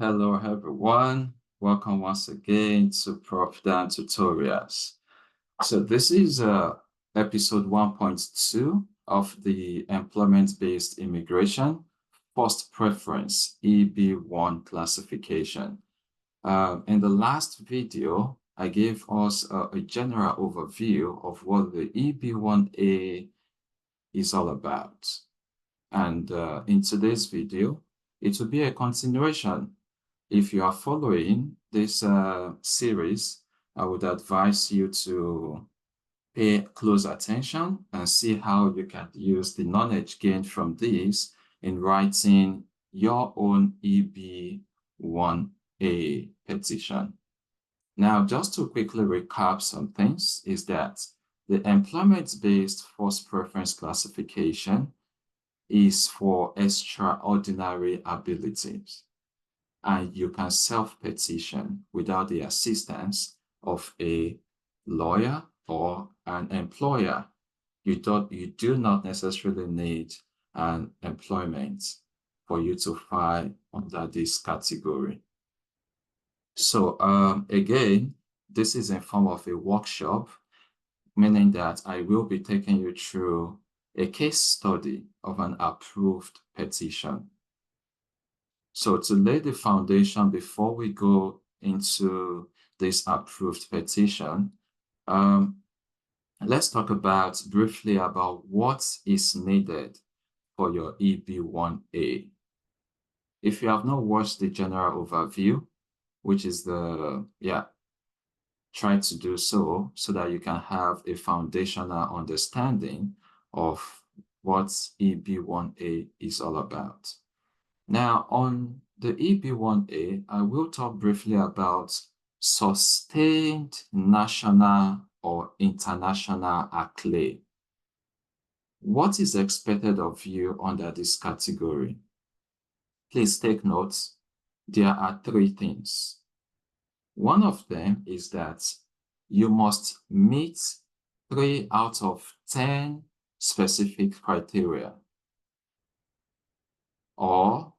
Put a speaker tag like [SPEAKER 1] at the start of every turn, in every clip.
[SPEAKER 1] Hello everyone, welcome once again to Prof Dan Tutorials. So this is episode 1.2 of the Employment-Based Immigration First Preference EB1 classification. In the last video, I gave us a general overview of what the EB1A is all about. And in today's video, it will be a continuation. If you are following this series, I would advise you to pay close attention and see how you can use the knowledge gained from this in writing your own EB1A petition. Now, just to quickly recap some things, is that the employment-based first preference classification is for extraordinary abilities, and you can self-petition without the assistance of a lawyer or an employer. You do not necessarily need an employment for you to file under this category. So again, this is in form of a workshop, meaning that I will be taking you through a case study of an approved petition. So to lay the foundation before we go into this approved petition, let's talk briefly about what is needed for your EB1A. If you have not watched the general overview, which is try to do so that you can have a foundational understanding of what EB1A is all about. Now, on the EB1A, I will talk briefly about sustained national or international acclaim. What is expected of you under this category? Please take notes. There are three things. One of them is that you must meet 3 out of 10 specific criteria, or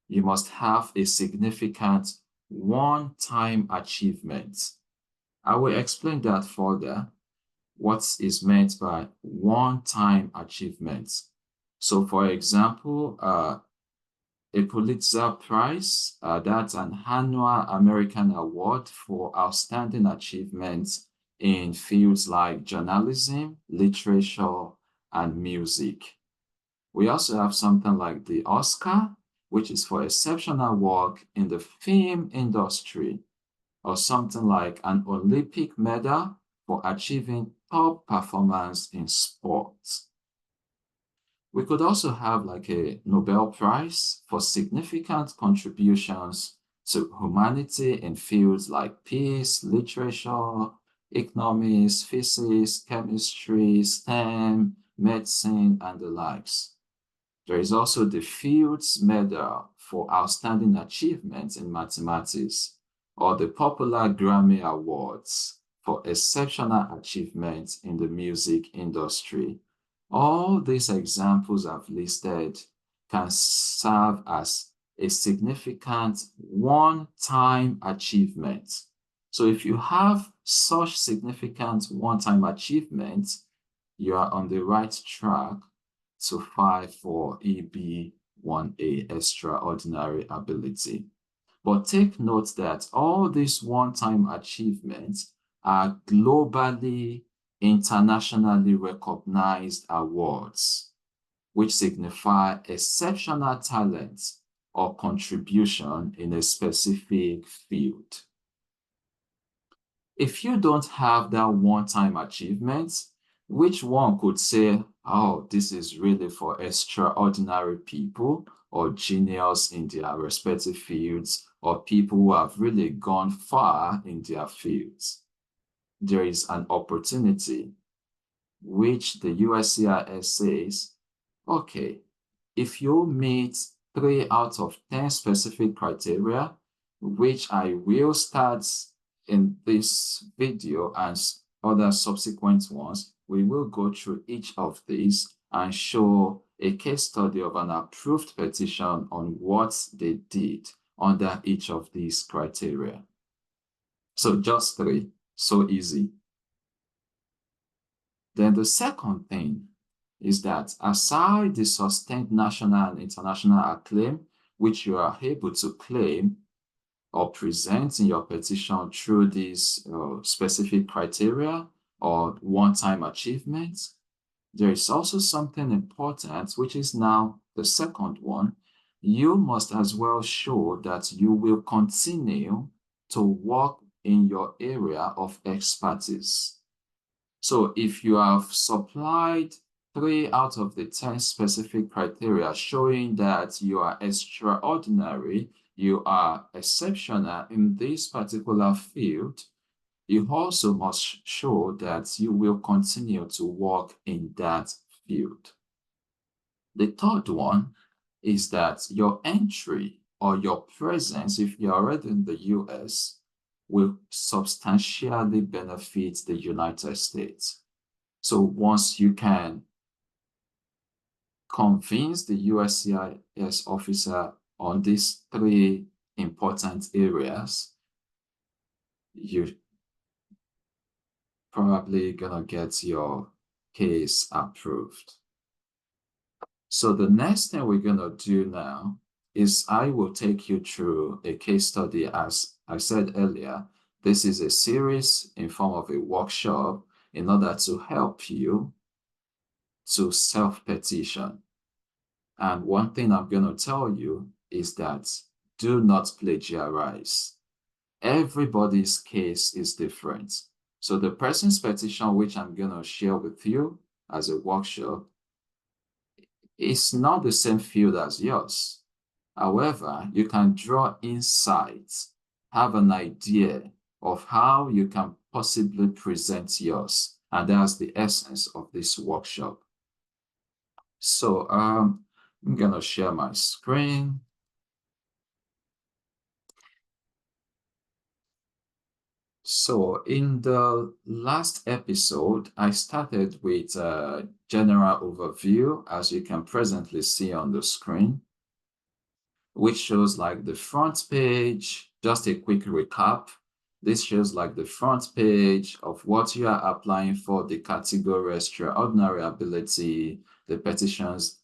[SPEAKER 1] you must have a significant one-time achievement. I will explain that further, what is meant by one-time achievement. So for example, a Pulitzer Prize, that's an annual American award for outstanding achievements in fields like journalism, literature, and music. We also have something like the Oscar, which is for exceptional work in the film industry, or something like an Olympic medal for achieving top performance in sports. We could also have like a Nobel Prize for significant contributions to humanity in fields like peace, literature, economics, physics, chemistry, STEM, medicine, and the likes. There is also the Fields Medal for outstanding achievements in mathematics, or the popular Grammy Awards for exceptional achievements in the music industry. All these examples I've listed can serve as a significant one-time achievement. So if you have such significant one-time achievements, you are on the right track to file for EB1A, extraordinary ability. But take note that all these one-time achievements are globally, internationally recognized awards, which signify exceptional talent or contribution in a specific field. If you don't have that one-time achievement, which one could say, oh, this is really for extraordinary people or genius in their respective fields, or people who have really gone far in their fields? There is an opportunity which the USCIS says, okay, if you meet 3 out of 10 specific criteria, which I will start in this video and other subsequent ones, we will go through each of these and show a case study of an approved petition on what they did under each of these criteria. So just 3, so easy. Then the second thing is that aside the sustained national and international acclaim, which you are able to claim or present in your petition through these specific criteria or one-time achievements, there is also something important, which is now the second one. You must as well show that you will continue to work in your area of expertise. So if you have supplied 3 out of the 10 specific criteria showing that you are extraordinary, you are exceptional in this particular field, you also must show that you will continue to work in that field. The third one is that your entry or your presence, if you're already in the US, will substantially benefit the United States. So once you can convince the USCIS officer on these 3 important areas, you're probably gonna get your case approved. So the next thing we're gonna do now is I will take you through a case study. As I said earlier, this is a series in form of a workshop in order to help you to self-petition. And one thing I'm going to tell you is that do not plagiarize. Everybody's case is different. So the person's petition, which I'm going to share with you as a workshop, is not the same field as yours. However, you can draw insights, have an idea of how you can possibly present yours. And that's the essence of this workshop. So I'm going to share my screen. So in the last episode, I started with a general overview, as you can presently see on the screen, which shows like the front page, just a quick recap. This shows like the front page of what you are applying for, the category, extraordinary ability, the petitioner's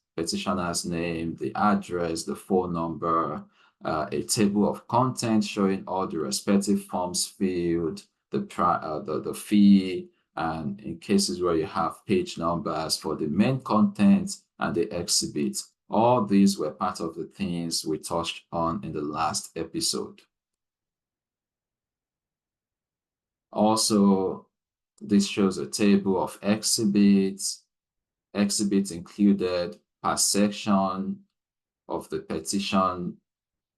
[SPEAKER 1] name, the address, the phone number, a table of content showing all the respective forms filled, the fee, and in cases where you have page numbers for the main content and the exhibit. All these were part of the things we touched on in the last episode. Also, this shows a table of exhibits included per section of the petition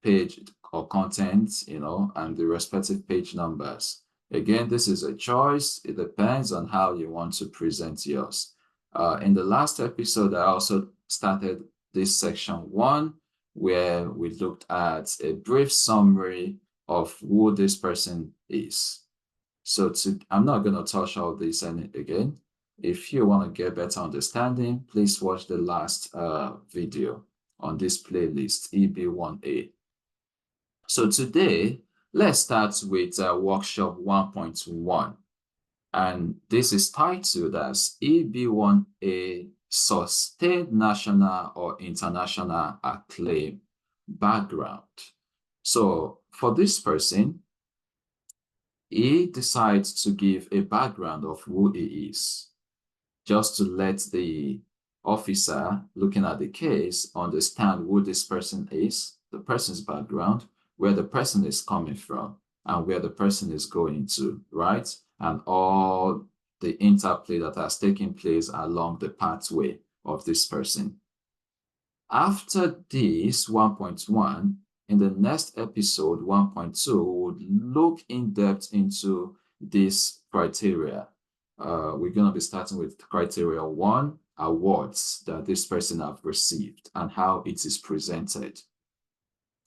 [SPEAKER 1] page or content, and the respective page numbers. Again, this is a choice. It depends on how you want to present yours. In the last episode, I also started this section 1, where we looked at a brief summary of who this person is. So I'm not going to touch all this again. If you want to get better understanding, please watch the last video on this playlist, EB1A. So today, let's start with workshop 1.1. And this is titled as EB1A Sustained National or International Acclaim Background. So for this person, he decides to give a background of who he is, just to let the officer looking at the case understand who this person is, the person's background, where the person is coming from, and where the person is going to, right? And all the interplay that has taken place along the pathway of this person. After this 1.1, in the next episode, 1.2, we would look in depth into this criteria. We're going to be starting with criteria 1, awards that this person have received and how it is presented.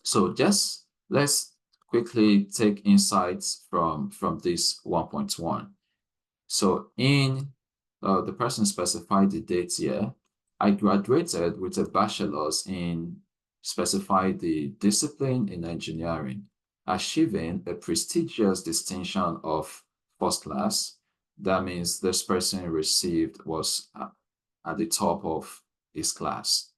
[SPEAKER 1] So just let's quickly take insights from this 1.1. So in the person specified the date here. I graduated with a bachelor's in specify the discipline in engineering, achieving a prestigious distinction of first class. That means this person was at the top of his class.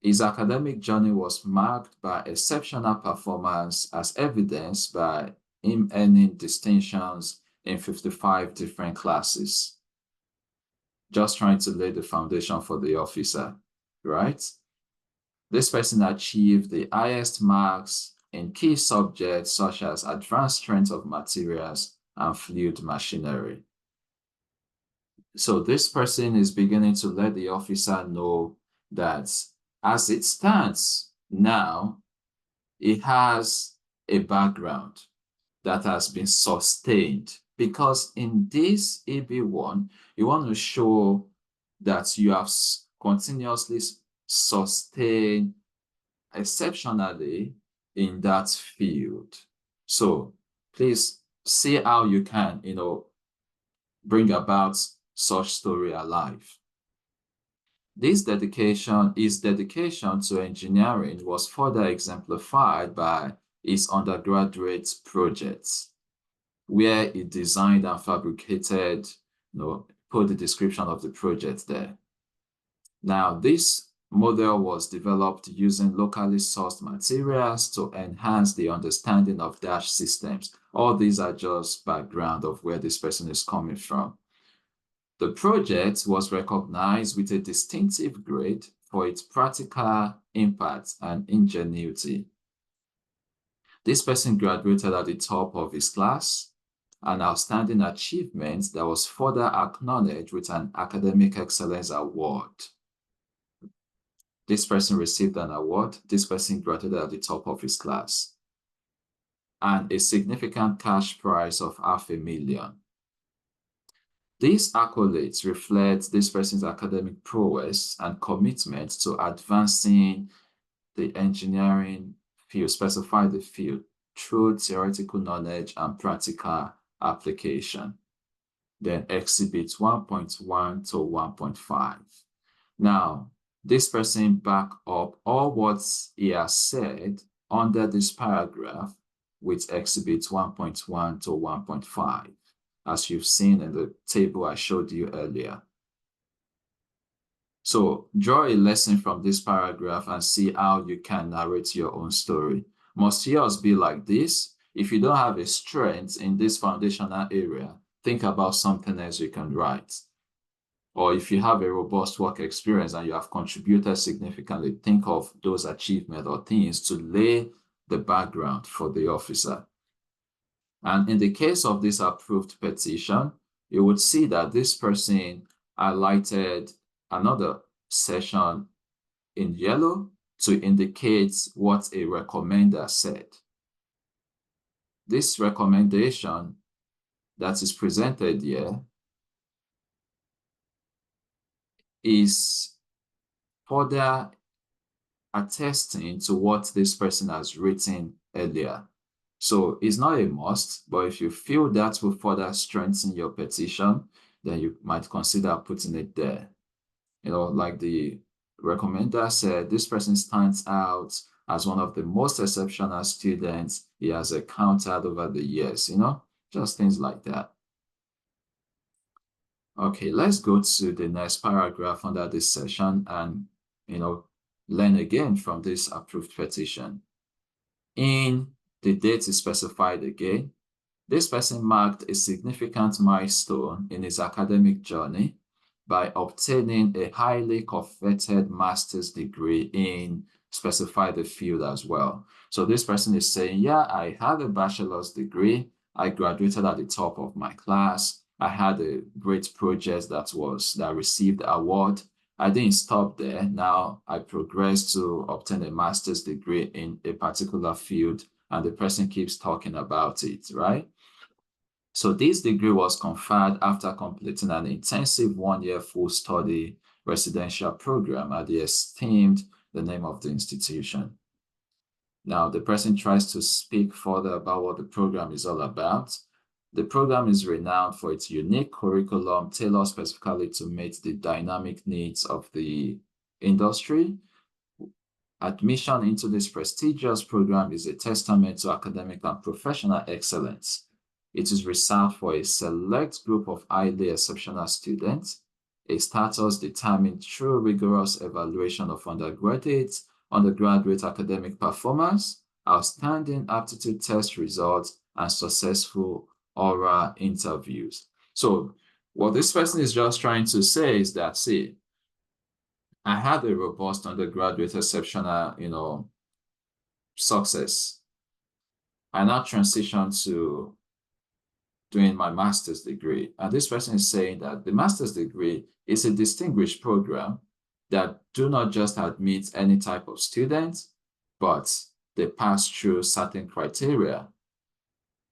[SPEAKER 1] His academic journey was marked by exceptional performance, as evidenced by him earning distinctions in 55 different classes. Just trying to lay the foundation for the officer, right? This person achieved the highest marks in key subjects such as advanced strength of materials and fluid machinery. So this person is beginning to let the officer know that as it stands now, it has a background that has been sustained, because in this EB1, you want to show that you have continuously sustained exceptionally in that field. So please see how you can, bring about such story alive. His dedication to engineering was further exemplified by his undergraduate projects, where he designed and fabricated, put the description of the project there. Now, this model was developed using locally sourced materials to enhance the understanding of dash systems. All these are just background of where this person is coming from. The project was recognized with a distinctive grade for its practical impact and ingenuity. This person graduated at the top of his class, an outstanding achievement that was further acknowledged with an Academic Excellence Award. This person received an award. This person graduated at the top of his class, and a significant cash prize of $500,000. These accolades reflect this person's academic prowess and commitment to advancing the engineering field, specify the field, through theoretical knowledge and practical application. Then exhibits 1.1 to 1.5. Now, this person back up all what he has said under this paragraph with exhibits 1.1 to 1.5, as you've seen in the table I showed you earlier. So draw a lesson from this paragraph and see how you can narrate your own story. Must yours be like this? If you don't have a strength in this foundational area, think about something else you can write. Or if you have a robust work experience and you have contributed significantly, think of those achievements or things to lay the background for the officer. And in the case of this approved petition, you would see that this person highlighted another section in yellow to indicate what a recommender said. This recommendation that is presented here is further attesting to what this person has written earlier. So it's not a must, but if you feel that will further strengthen your petition, then you might consider putting it there. Like the recommender said, this person stands out as one of the most exceptional students he has encountered over the years, just things like that. Okay, let's go to the next paragraph under this session and, learn again from this approved petition. In the date is specified again, this person marked a significant milestone in his academic journey by obtaining a highly coveted master's degree in specify the field as well. So this person is saying, yeah, I have a bachelor's degree. I graduated at the top of my class. I had a great project that received an award. I didn't stop there. Now I progressed to obtain a master's degree in a particular field, and the person keeps talking about it, right? So this degree was conferred after completing an intensive one-year full study residential program at the name of the institution. Now, the person tries to speak further about what the program is all about. The program is renowned for its unique curriculum tailored specifically to meet the dynamic needs of the industry, Admission into this prestigious program is a testament to academic and professional excellence. It is reserved for a select group of highly exceptional students, a status determined through rigorous evaluation of undergraduate academic performance, outstanding aptitude test results, and successful oral interviews. So what this person is just trying to say is that, see, I had a robust undergraduate exceptional, success. I now transitioned to doing my master's degree. And this person is saying that the master's degree is a distinguished program that do not just admit any type of student, but they pass through certain criteria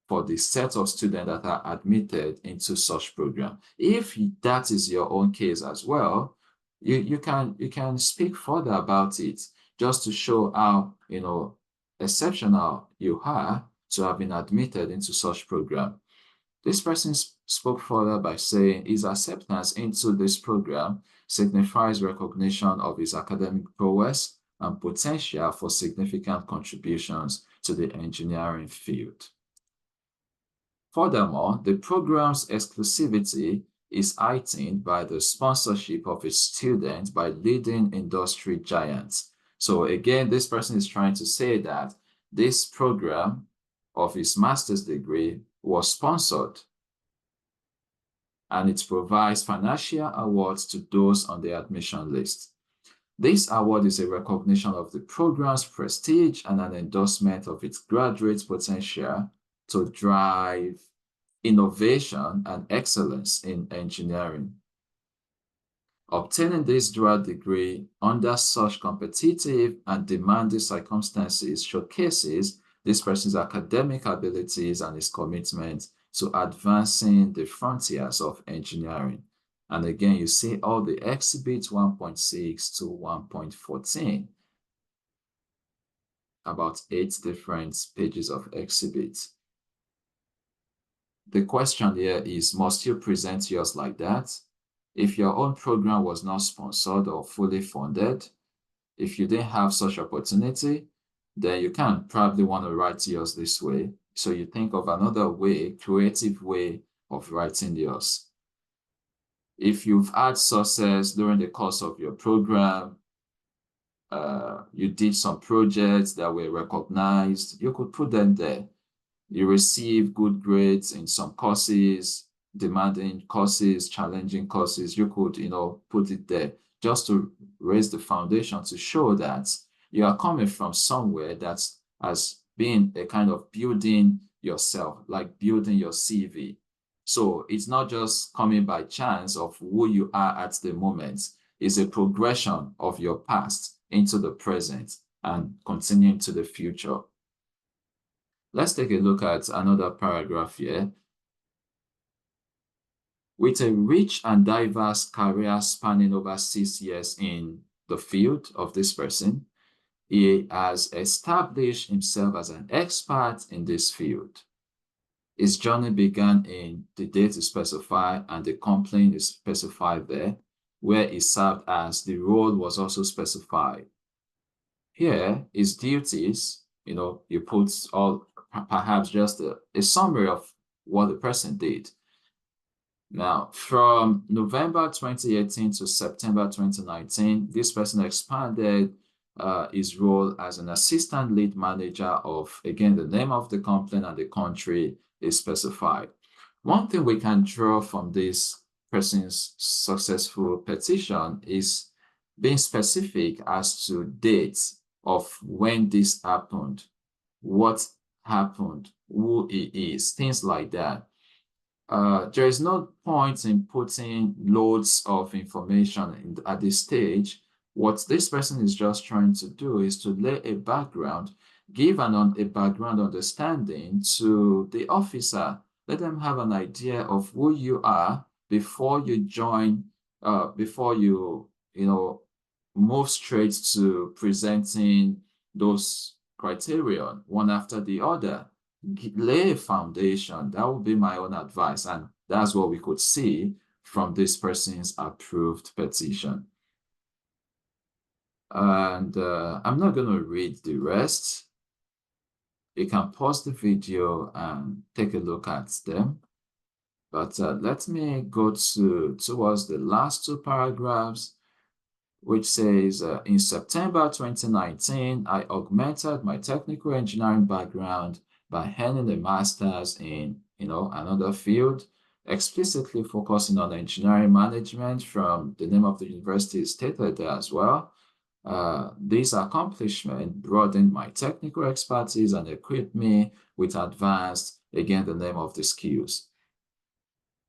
[SPEAKER 1] for the set of students that are admitted into such program. If that is your own case as well, you can speak further about it, just to show how exceptional you are to have been admitted into such program. This person spoke further by saying his acceptance into this program signifies recognition of his academic prowess and potential for significant contributions to the engineering field. Furthermore, the program's exclusivity is heightened by the sponsorship of its students by leading industry giants. So again, this person is trying to say that this program of his master's degree was sponsored, and it provides financial awards to those on the admission list. This award is a recognition of the program's prestige and an endorsement of its graduates' potential to drive innovation and excellence in engineering. Obtaining this dual degree under such competitive and demanding circumstances showcases this person's academic abilities and his commitment to advancing the frontiers of engineering. And again, you see all the exhibits 1.6 to 1.14, about 8 different pages of exhibits. The question here is, must you present yours like that? If your own program was not sponsored or fully funded, if you didn't have such opportunity, then you can probably want to write yours this way. So you think of another way, creative way of writing yours. If you've had success during the course of your program, you did some projects that were recognized, you could put them there. You receive good grades in some courses, demanding courses, challenging courses, you could, put it there just to raise the foundation to show that you are coming from somewhere that's as being a kind of building yourself, like building your CV. So it's not just coming by chance of who you are at the moment. It's a progression of your past into the present and continuing to the future. Let's take a look at another paragraph here. With a rich and diverse career spanning over 6 years in the field of this person, he has established himself as an expert in this field. His journey began in the date is specified and the company is specified there, where he served as the role was also specified. Here, his duties, you put all perhaps just a summary of what the person did. Now, from November 2018 to September 2019, this person expanded his role as an assistant lead manager of, again, the name of the company and the country is specified. One thing we can draw from this person's successful petition is being specific as to dates of when this happened, what happened, who he is, things like that. There is no point in putting loads of information at this stage. What this person is just trying to do is to lay a background, give a background understanding to the officer. Let them have an idea of who you are before you join, before you, move straight to presenting those criteria one after the other. Lay a foundation. That would be my own advice, and that's what we could see from this person's approved petition. And I'm not going to read the rest. You can pause the video and take a look at them. But let me go towards the last two paragraphs, which says, in September 2019, I augmented my technical engineering background by earning a master's in, another field, explicitly focusing on engineering management from the name of the university is stated there as well. This accomplishment broadened my technical expertise and equipped me with advanced, again, the name of the skills,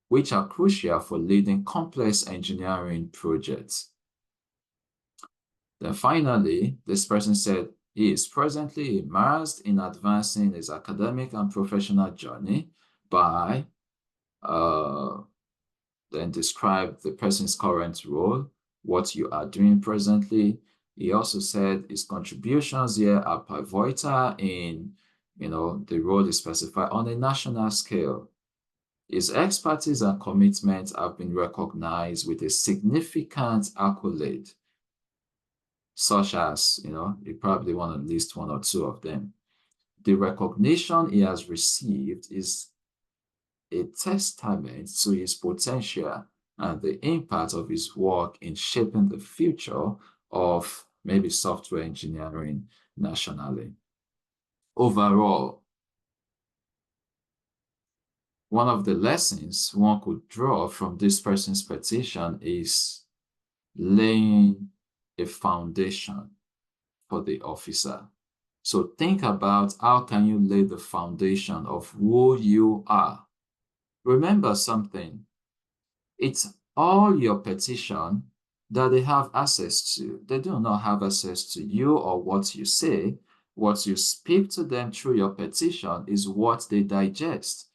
[SPEAKER 1] which are crucial for leading complex engineering projects. Then finally, this person said he is presently immersed in advancing his academic and professional journey by then describe the person's current role, what you are doing presently. He also said his contributions here are pivotal in, the role is specified on a national scale. His expertise and commitment have been recognized with a significant accolade, such as, you probably want to list one or two of them. The recognition he has received is a testament to his potential and the impact of his work in shaping the future of maybe software engineering nationally. Overall, one of the lessons one could draw from this person's petition is laying a foundation for the officer. So think about how can you lay the foundation of who you are. Remember something, it's all your petition that they have access to. They do not have access to you or what you say. What you speak to them through your petition is what they digest.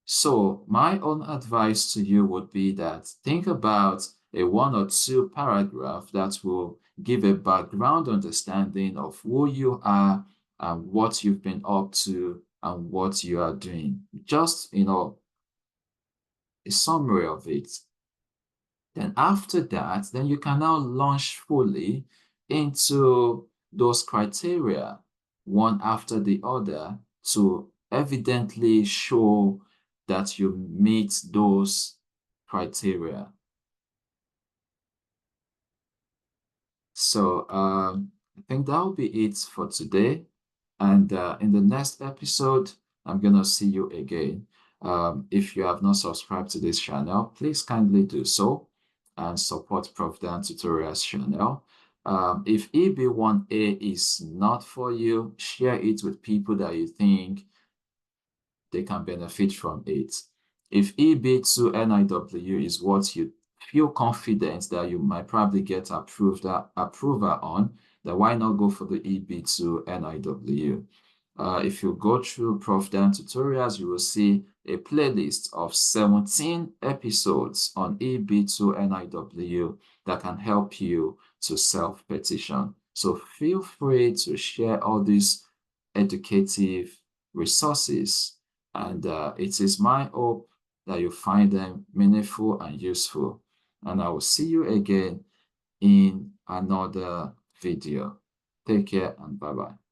[SPEAKER 1] So my own advice to you would be that think about a 1 or 2 paragraph that will give a background understanding of who you are and what you've been up to and what you are doing. Just, a summary of it. Then after that, then you can now launch fully into those criteria, one after the other, to evidently show that you meet those criteria. So I think that will be it for today. And in the next episode, I'm going to see you again. If you have not subscribed to this channel, please kindly do so and support Prof. Dan Tutorials channel. If EB1A is not for you, share it with people that you think they can benefit from it. If EB2NIW is what you feel confident that you might probably get approval on, then why not go for the EB2NIW? If you go through Prof. Dan Tutorials, you will see a playlist of 17 episodes on EB2NIW that can help you to self-petition. So feel free to share all these educative resources, and it is my hope that you find them meaningful and useful. And I will see you again in another video. Take care and bye-bye.